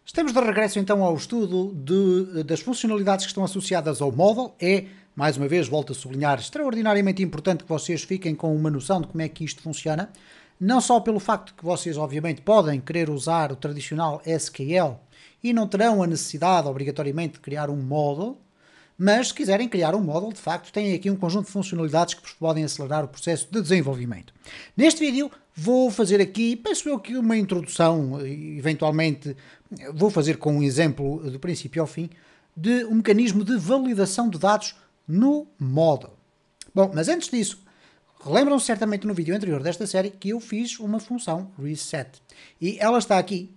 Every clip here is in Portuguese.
Estamos de regresso então ao estudo das funcionalidades que estão associadas ao model. É, mais uma vez, volto a sublinhar, extraordinariamente importante que vocês fiquem com uma noção de como é que isto funciona. Não só pelo facto que vocês, obviamente, podem querer usar o tradicional SQL e não terão a necessidade, obrigatoriamente, de criar um model, mas se quiserem criar um model, de facto, têm aqui um conjunto de funcionalidades que vos podem acelerar o processo de desenvolvimento. Neste vídeo vou fazer aqui, penso eu que uma introdução, eventualmente vou fazer com um exemplo do princípio ao fim, de um mecanismo de validação de dados no model. Bom, mas antes disso, relembram-se certamente no vídeo anterior desta série que eu fiz uma função reset. E ela está aqui.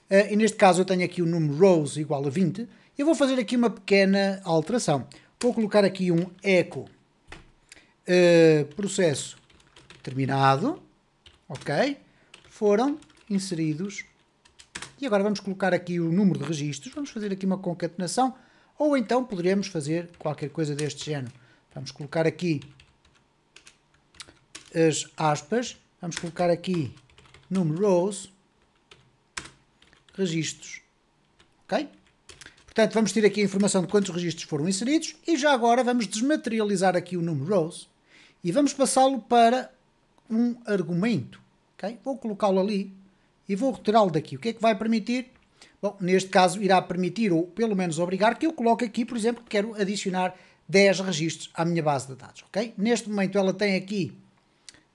E neste caso eu tenho aqui o número rows igual a 20. Eu vou fazer aqui uma pequena alteração. Vou colocar aqui um echo processo terminado. Ok? Foram inseridos. E agora vamos colocar aqui o número de registros. Vamos fazer aqui uma concatenação. Ou então poderemos fazer qualquer coisa deste género. Vamos colocar aqui as aspas. Vamos colocar aqui número rows. Registros. Ok? Portanto, vamos ter aqui a informação de quantos registros foram inseridos e já agora vamos desmaterializar aqui o número rows e vamos passá-lo para um argumento. Okay? Vou colocá-lo ali e vou retirá-lo daqui. O que é que vai permitir? Bom, neste caso irá permitir, ou pelo menos obrigar, que eu coloque aqui, por exemplo, que quero adicionar 10 registros à minha base de dados. Okay? Neste momento ela tem aqui,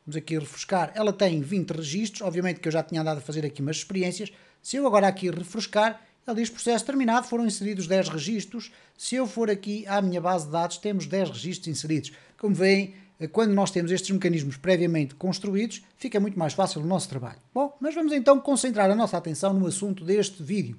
vamos aqui refrescar, ela tem 20 registros. Obviamente que eu já tinha andado a fazer aqui umas experiências. Se eu agora aqui refrescar, ele diz processo terminado, foram inseridos 10 registros. Se eu for aqui à minha base de dados, temos 10 registros inseridos. Como veem, quando nós temos estes mecanismos previamente construídos, fica muito mais fácil o nosso trabalho. Bom, mas vamos então concentrar a nossa atenção no assunto deste vídeo.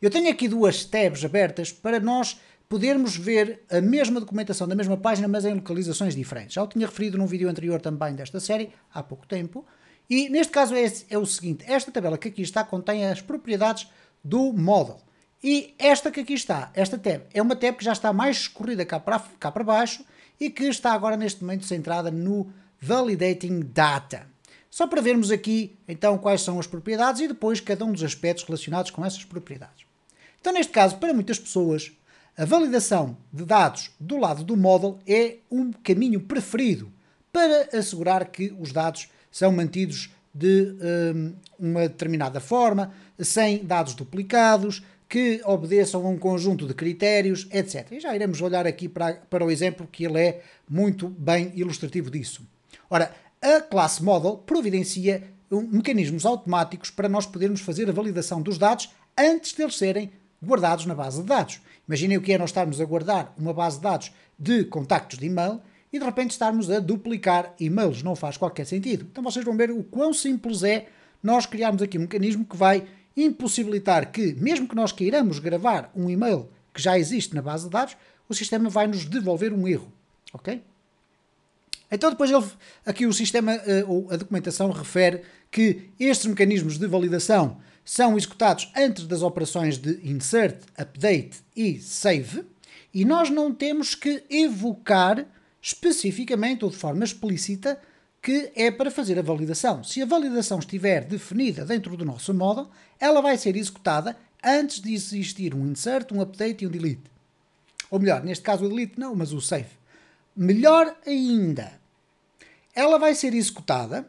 Eu tenho aqui duas tabs abertas para nós podermos ver a mesma documentação da mesma página, mas em localizações diferentes. Já o tinha referido num vídeo anterior também desta série, há pouco tempo. E neste caso é o seguinte, esta tabela que aqui está contém as propriedades do model. E esta que aqui está, esta tab, é uma tab que já está mais escorrida cá para baixo e que está agora neste momento centrada no Validating Data. Só para vermos aqui então quais são as propriedades e depois cada um dos aspectos relacionados com essas propriedades. Então neste caso, para muitas pessoas, a validação de dados do lado do model é um caminho preferido para assegurar que os dados são mantidos de uma determinada forma, sem dados duplicados, que obedeçam a um conjunto de critérios, etc. E já iremos olhar aqui para o exemplo que ele é muito bem ilustrativo disso. Ora, a classe model providencia mecanismos automáticos para nós podermos fazer a validação dos dados antes de eles serem guardados na base de dados. Imaginem o que é nós estarmos a guardar uma base de dados de contactos de e-mail e de repente estarmos a duplicar e-mails. Não faz qualquer sentido. Então vocês vão ver o quão simples é nós criarmos aqui um mecanismo que vai impossibilitar que, mesmo que nós queiramos gravar um e-mail que já existe na base de dados, o sistema vai nos devolver um erro. Ok? Então depois aqui o sistema, ou a documentação, refere que estes mecanismos de validação são executados antes das operações de insert, update e save, e nós não temos que evocar especificamente ou de forma explícita que é para fazer a validação. Se a validação estiver definida dentro do nosso model, ela vai ser executada antes de existir um insert, um update e um delete. Ou melhor, neste caso o delete não, mas o save. Melhor ainda, ela vai ser executada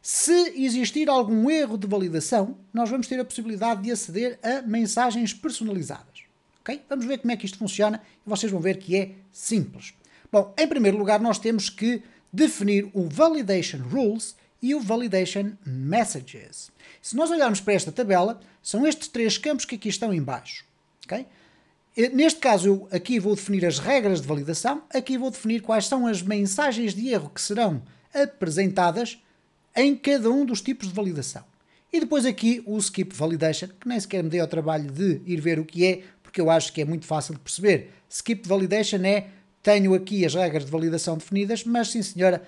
se existir algum erro de validação. Nós vamos ter a possibilidade de aceder a mensagens personalizadas. Okay? Vamos ver como é que isto funciona e vocês vão ver que é simples. Bom, em primeiro lugar nós temos que definir o Validation Rules e o Validation Messages. Se nós olharmos para esta tabela, são estes três campos que aqui estão em baixo. Okay? Neste caso, eu aqui vou definir as regras de validação, aqui vou definir quais são as mensagens de erro que serão apresentadas em cada um dos tipos de validação. E depois aqui o Skip Validation, que nem sequer me dei ao trabalho de ir ver o que é, porque eu acho que é muito fácil de perceber. Skip Validation é: tenho aqui as regras de validação definidas, mas sim senhora,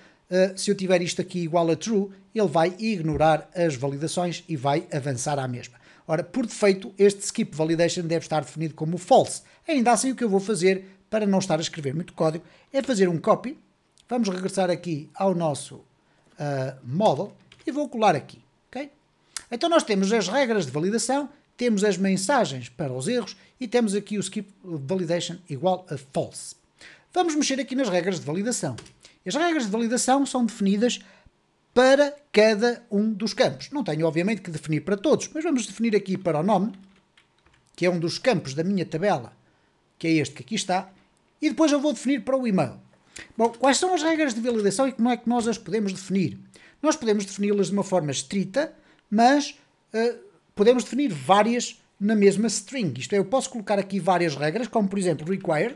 se eu tiver isto aqui igual a true, ele vai ignorar as validações e vai avançar à mesma. Ora, por defeito, este skip validation deve estar definido como false. Ainda assim, o que eu vou fazer, para não estar a escrever muito código, é fazer um copy. Vamos regressar aqui ao nosso model e vou colar aqui. Okay? Então nós temos as regras de validação temos as mensagens para os erros e temos aqui o skip validation igual a false. Vamos mexer aqui nas regras de validação. As regras de validação são definidas para cada um dos campos. Não tenho, obviamente, que definir para todos, mas vamos definir aqui para o nome, que é um dos campos da minha tabela, que é este que aqui está, e depois eu vou definir para o e-mail. Bom, quais são as regras de validação e como é que nós as podemos definir? Nós podemos defini-las de uma forma estrita, mas podemos definir várias na mesma string. Isto é, eu posso colocar aqui várias regras, como por exemplo required.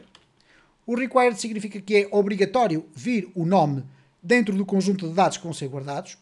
O required significa que é obrigatório vir o nome dentro do conjunto de dados que vão ser guardados.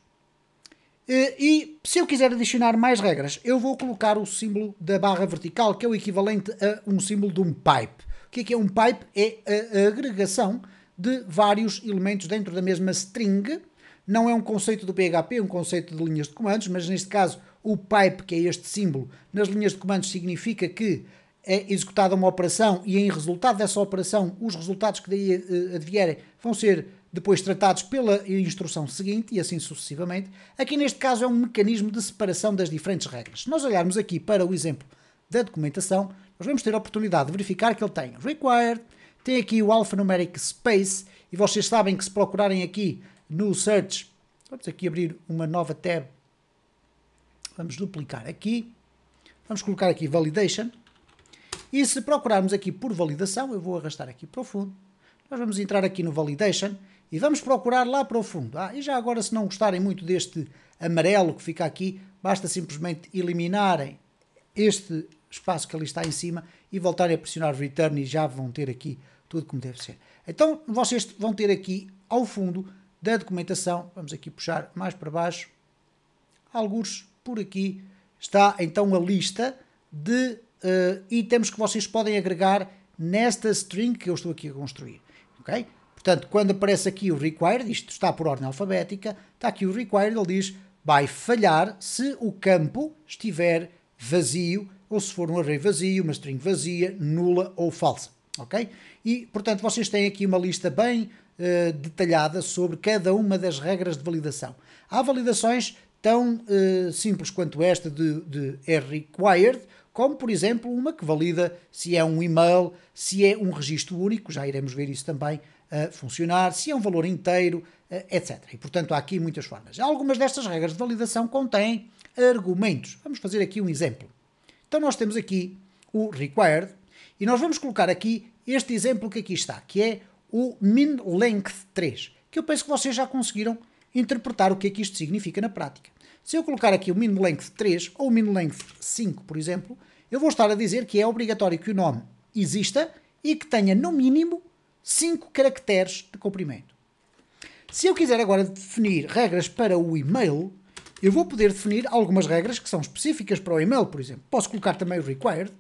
E se eu quiser adicionar mais regras, eu vou colocar o símbolo da barra vertical, que é o equivalente a um símbolo de um pipe. O que é um pipe? É a agregação de vários elementos dentro da mesma string. Não é um conceito do PHP, é um conceito de linhas de comandos, mas neste caso o pipe, que é este símbolo, nas linhas de comandos significa que é executada uma operação e em resultado dessa operação os resultados que daí advierem vão ser depois tratados pela instrução seguinte e assim sucessivamente. Aqui neste caso é um mecanismo de separação das diferentes regras. Se nós olharmos aqui para o exemplo da documentação, nós vamos ter a oportunidade de verificar que ele tem required, tem aqui o alphanumeric space, e vocês sabem que se procurarem aqui no search, vamos aqui abrir uma nova tab, vamos duplicar aqui, vamos colocar aqui validation, e se procurarmos aqui por validação, eu vou arrastar aqui para o fundo, nós vamos entrar aqui no validation e vamos procurar lá para o fundo. E já agora, se não gostarem muito deste amarelo que fica aqui, basta simplesmente eliminarem este espaço que ali está em cima e voltarem a pressionar return e já vão ter aqui tudo como deve ser. Então vocês vão ter aqui ao fundo da documentação, vamos aqui puxar mais para baixo, alguns por aqui, está então a lista de itens que vocês podem agregar nesta string que eu estou aqui a construir. Okay? Portanto, quando aparece aqui o required, isto está por ordem alfabética, está aqui o required, ele diz vai falhar se o campo estiver vazio, ou se for um array vazio, uma string vazia, nula ou falsa. Ok? E, portanto, vocês têm aqui uma lista bem detalhada sobre cada uma das regras de validação. Há validações tão simples quanto esta de required, como, por exemplo, uma que valida se é um e-mail, se é um registro único, já iremos ver isso também a funcionar, se é um valor inteiro, etc. E, portanto, há aqui muitas formas. Algumas destas regras de validação contêm argumentos. Vamos fazer aqui um exemplo. Então, nós temos aqui o required e nós vamos colocar aqui este exemplo que aqui está, que é o min-length 3, que eu penso que vocês já conseguiram interpretar o que é que isto significa na prática. Se eu colocar aqui o min-length 3 ou o min-length 5, por exemplo, eu vou estar a dizer que é obrigatório que o nome exista e que tenha, no mínimo, 5 caracteres de comprimento. Se eu quiser agora definir regras para o e-mail, eu vou poder definir algumas regras que são específicas para o e-mail, por exemplo. Posso colocar também o required,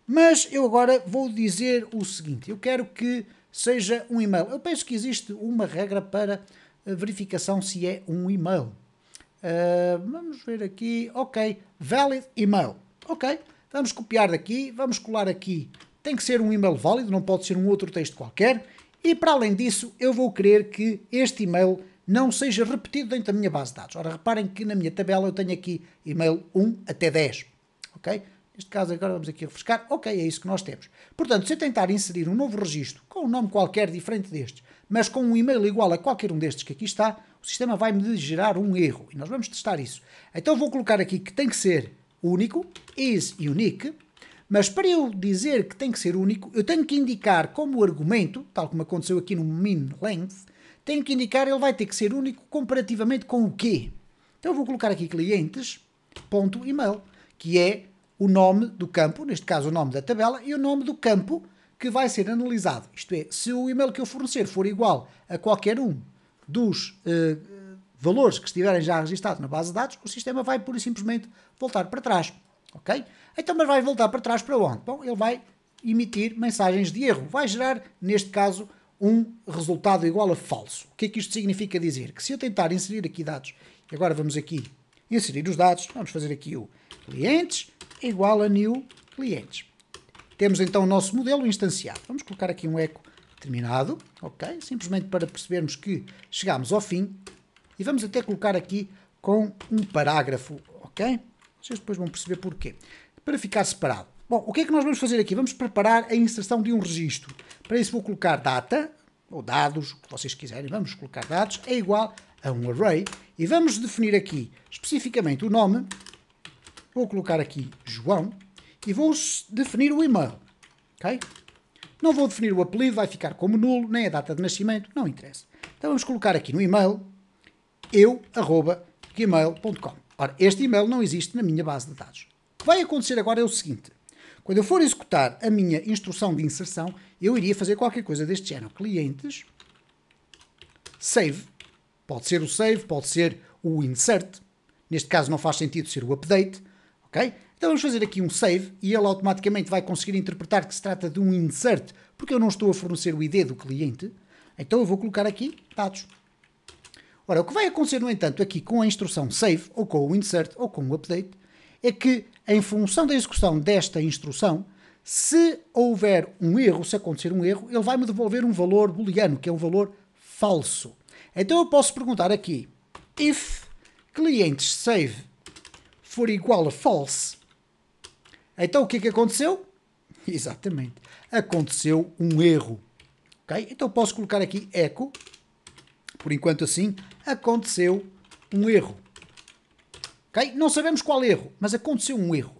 mas eu agora vou dizer o seguinte, eu quero que seja um e-mail. Eu penso que existe uma regra para a verificação se é um e-mail. Vamos ver aqui, ok, valid email, ok, vamos copiar daqui, vamos colar aqui, tem que ser um e-mail válido, não pode ser um outro texto qualquer, e para além disso eu vou querer que este e-mail não seja repetido dentro da minha base de dados. Ora, reparem que na minha tabela eu tenho aqui e-mail 1 até 10, ok? Neste caso agora vamos aqui refrescar, ok, é isso que nós temos. Portanto, se eu tentar inserir um novo registro com um nome qualquer diferente destes, mas com um e-mail igual a qualquer um destes que aqui está, o sistema vai-me gerar um erro. E nós vamos testar isso. Então vou colocar aqui que tem que ser único, is unique, mas para eu dizer que tem que ser único, eu tenho que indicar como argumento, tal como aconteceu aqui no min-length, tenho que indicar ele vai ter que ser único comparativamente com o quê? Então eu vou colocar aqui clientes.email, que é o nome do campo, neste caso o nome da tabela, e o nome do campo que vai ser analisado. Isto é, se o e-mail que eu fornecer for igual a qualquer um dos valores que estiverem já registados na base de dados, o sistema vai pura e simplesmente voltar para trás. Ok? Então, mas vai voltar para trás para onde? Bom, ele vai emitir mensagens de erro. Vai gerar, neste caso, um resultado igual a falso. O que é que isto significa dizer? Que se eu tentar inserir aqui dados, e agora vamos aqui inserir os dados, vamos fazer aqui o clientes igual a new clientes. Temos então o nosso modelo instanciado. Vamos colocar aqui um eco terminado, ok? Simplesmente para percebermos que chegámos ao fim. E vamos até colocar aqui com um parágrafo, ok? Vocês depois vão perceber porquê. Para ficar separado. Bom, o que é que nós vamos fazer aqui? Vamos preparar a inserção de um registro. Para isso vou colocar data, ou dados, o que vocês quiserem. Vamos colocar dados, é igual a um array. E vamos definir aqui especificamente o nome. Vou colocar aqui João. E vou definir o e-mail. Ok? Não vou definir o apelido, vai ficar como nulo, nem a data de nascimento, não interessa. Então vamos colocar aqui no e-mail eu@gmail.com. Ora, este e-mail não existe na minha base de dados. O que vai acontecer agora é o seguinte. Quando eu for executar a minha instrução de inserção, eu iria fazer qualquer coisa deste género. Clientes, save. Pode ser o save, pode ser o insert. Neste caso não faz sentido ser o update. Ok? Então vamos fazer aqui um save e ele automaticamente vai conseguir interpretar que se trata de um insert, porque eu não estou a fornecer o ID do cliente. Então eu vou colocar aqui dados. Ora, o que vai acontecer, no entanto, aqui com a instrução save, ou com o insert, ou com o update, é que, em função da execução desta instrução, se houver um erro, se acontecer um erro, ele vai me devolver um valor booleano, que é um valor falso. Então eu posso perguntar aqui, if clientes save for igual a false, então o que é que aconteceu? Exatamente, aconteceu um erro. Okay? Então posso colocar aqui echo, por enquanto assim, aconteceu um erro. Okay? Não sabemos qual erro, mas aconteceu um erro.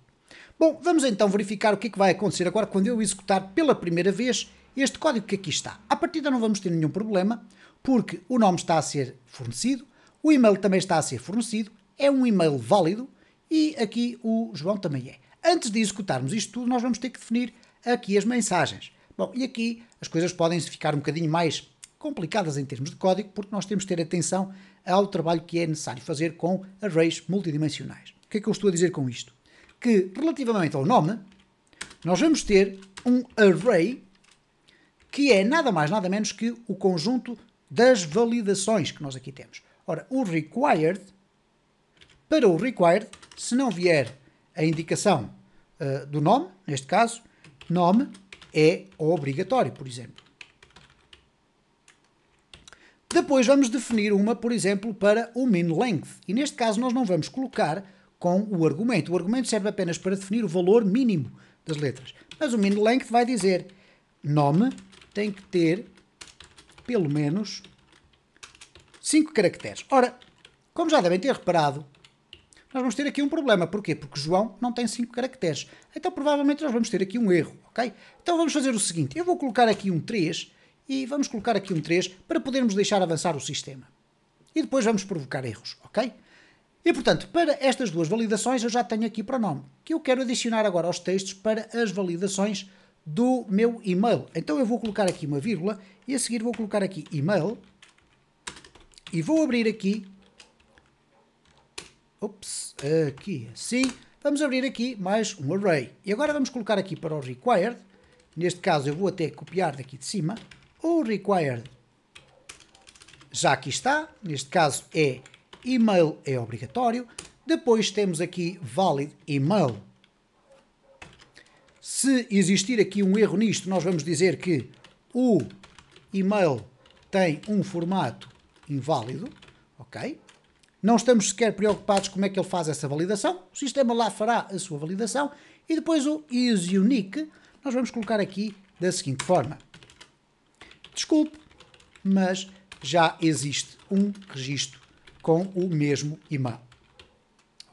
Bom, vamos então verificar o que é que vai acontecer agora quando eu executar pela primeira vez este código que aqui está. À partida não vamos ter nenhum problema, porque o nome está a ser fornecido, o e-mail também está a ser fornecido, é um e-mail válido e aqui o João também é. Antes de executarmos isto tudo, nós vamos ter que definir aqui as mensagens. Bom, e aqui as coisas podem ficar um bocadinho mais complicadas em termos de código, porque nós temos de ter atenção ao trabalho que é necessário fazer com arrays multidimensionais. O que é que eu estou a dizer com isto? Que, relativamente ao nome, nós vamos ter um array que é nada mais, nada menos que o conjunto das validações que nós aqui temos. Ora, o required, para o required, se não vier a indicação do nome, neste caso, nome é obrigatório, por exemplo. Depois vamos definir uma, por exemplo, para o min length. E neste caso nós não vamos colocar com o argumento. O argumento serve apenas para definir o valor mínimo das letras. Mas o min length vai dizer nome tem que ter pelo menos 5 caracteres. Ora, como já devem ter reparado, nós vamos ter aqui um problema. Porquê? Porque João não tem 5 caracteres. Então provavelmente nós vamos ter aqui um erro, ok? Então vamos fazer o seguinte. Eu vou colocar aqui um 3 e vamos colocar aqui um 3 para podermos deixar avançar o sistema. E depois vamos provocar erros, ok? E portanto, para estas duas validações eu já tenho aqui pronome, que eu quero adicionar agora aos textos para as validações do meu e-mail. Então eu vou colocar aqui uma vírgula e a seguir vou colocar aqui e-mail e vou abrir aqui, aqui assim, vamos abrir aqui mais um array. E agora vamos colocar aqui para o required, neste caso eu vou até copiar daqui de cima, o required já aqui está, neste caso é e-mail é obrigatório, depois temos aqui valid email. Se existir aqui um erro nisto, nós vamos dizer que o e-mail tem um formato inválido, ok? Não estamos sequer preocupados como é que ele faz essa validação, o sistema lá fará a sua validação e depois o isUnique nós vamos colocar aqui da seguinte forma. Desculpe, mas já existe um registro com o mesmo e-mail.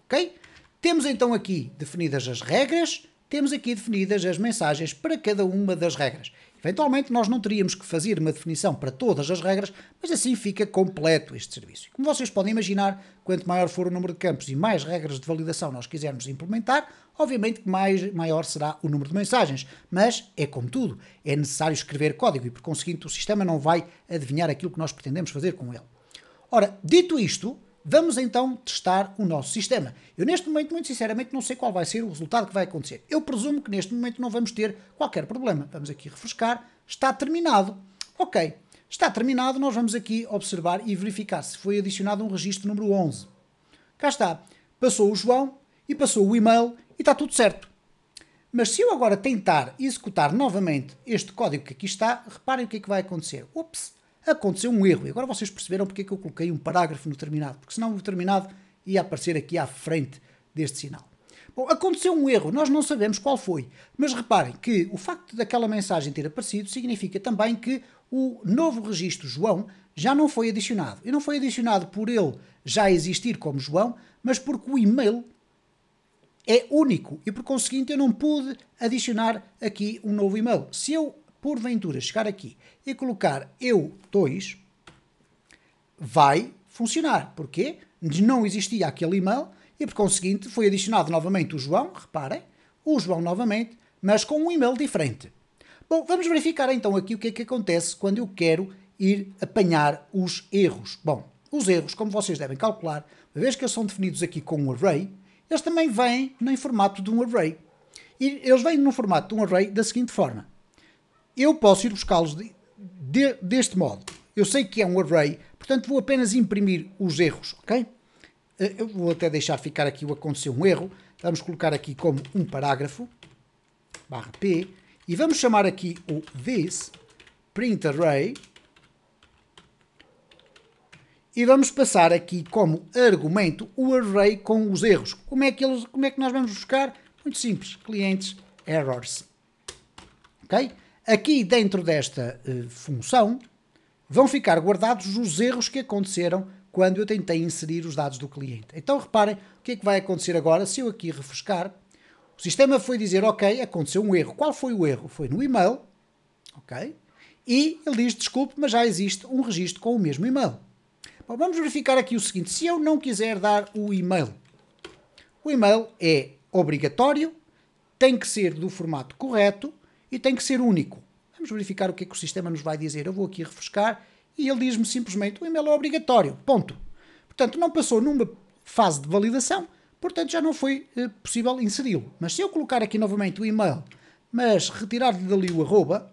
Ok? Temos então aqui definidas as regras, temos aqui definidas as mensagens para cada uma das regras. Eventualmente nós não teríamos que fazer uma definição para todas as regras, mas assim fica completo este serviço. Como vocês podem imaginar, quanto maior for o número de campos e mais regras de validação nós quisermos implementar, obviamente que maior será o número de mensagens. Mas é como tudo, é necessário escrever código e por conseguinte o sistema não vai adivinhar aquilo que nós pretendemos fazer com ele. Ora, dito isto, vamos então testar o nosso sistema. Eu neste momento, muito sinceramente, não sei qual vai ser o resultado que vai acontecer. Eu presumo que neste momento não vamos ter qualquer problema. Vamos aqui refrescar. Está terminado. Ok. Está terminado. Nós vamos aqui observar e verificar se foi adicionado um registro número 11. Cá está. Passou o João e passou o e-mail e está tudo certo. Mas se eu agora tentar executar novamente este código que aqui está, reparem o que é que vai acontecer. Ups! Aconteceu um erro. E agora vocês perceberam porque é que eu coloquei um parágrafo no terminado. Porque senão o terminado ia aparecer aqui à frente deste sinal. Bom, aconteceu um erro, nós não sabemos qual foi, mas reparem que o facto daquela mensagem ter aparecido significa também que o novo registro João já não foi adicionado. E não foi adicionado por ele já existir como João, mas porque o e-mail é único e por conseguinte eu não pude adicionar aqui um novo e-mail. Se eu, porventura, chegar aqui e colocar eu2, vai funcionar. Porquê? Não existia aquele e-mail e por conseguinte foi adicionado novamente o João, reparem, o João novamente, mas com um e-mail diferente. Bom, vamos verificar então aqui o que é que acontece quando eu quero ir apanhar os erros. Bom, os erros, como vocês devem calcular, uma vez que eles são definidos aqui com um array, eles também vêm em formato de um array. E eles vêm no formato de um array da seguinte forma. Eu posso ir buscá-los deste modo. Eu sei que é um array, portanto vou apenas imprimir os erros, ok? Eu vou até deixar ficar aqui o aconteceu um erro. Vamos colocar aqui como um parágrafo, barra P, e vamos chamar aqui o this print array, e vamos passar aqui como argumento o array com os erros. Como é que nós vamos buscar? Muito simples, clientes errors. Ok? Aqui dentro desta função vão ficar guardados os erros que aconteceram quando eu tentei inserir os dados do cliente. Então reparem o que é que vai acontecer agora se eu aqui refrescar. O sistema foi dizer, ok, aconteceu um erro. Qual foi o erro? Foi no e-mail, ok? E ele diz, desculpe, mas já existe um registro com o mesmo e-mail. Bom, vamos verificar aqui o seguinte, se eu não quiser dar o e-mail é obrigatório, tem que ser do formato correto e tem que ser único. Vamos verificar o que é que o sistema nos vai dizer. Eu vou aqui refrescar e ele diz-me simplesmente o e-mail é obrigatório, ponto. Portanto, não passou numa fase de validação, portanto já não foi possível inseri-lo. Mas se eu colocar aqui novamente o e-mail, mas retirar dali o arroba,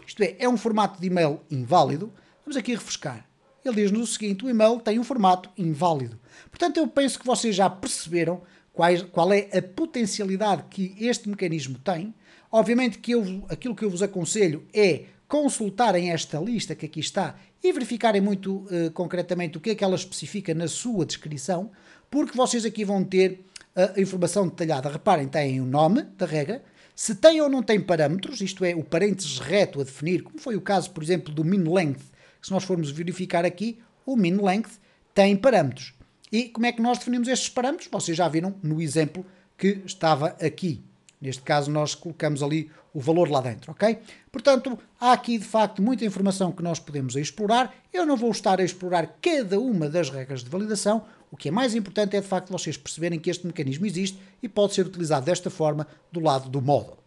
isto é um formato de e-mail inválido, vamos aqui refrescar. Ele diz-nos o seguinte, o e-mail tem um formato inválido. Portanto, eu penso que vocês já perceberam qual é a potencialidade que este mecanismo tem. Obviamente que aquilo que eu vos aconselho é consultarem esta lista que aqui está e verificarem muito concretamente o que é que ela especifica na sua descrição, porque vocês aqui vão ter a informação detalhada. Reparem, têm o nome da regra, se tem ou não tem parâmetros, isto é, o parênteses reto a definir, como foi o caso, por exemplo, do min length. Se nós formos verificar aqui, o min length tem parâmetros. E como é que nós definimos estes parâmetros? Vocês já viram no exemplo que estava aqui. Neste caso, nós colocamos ali o valor lá dentro, ok? Portanto, há aqui, de facto, muita informação que nós podemos explorar. Eu não vou estar a explorar cada uma das regras de validação. O que é mais importante é, de facto, vocês perceberem que este mecanismo existe e pode ser utilizado desta forma do lado do módulo.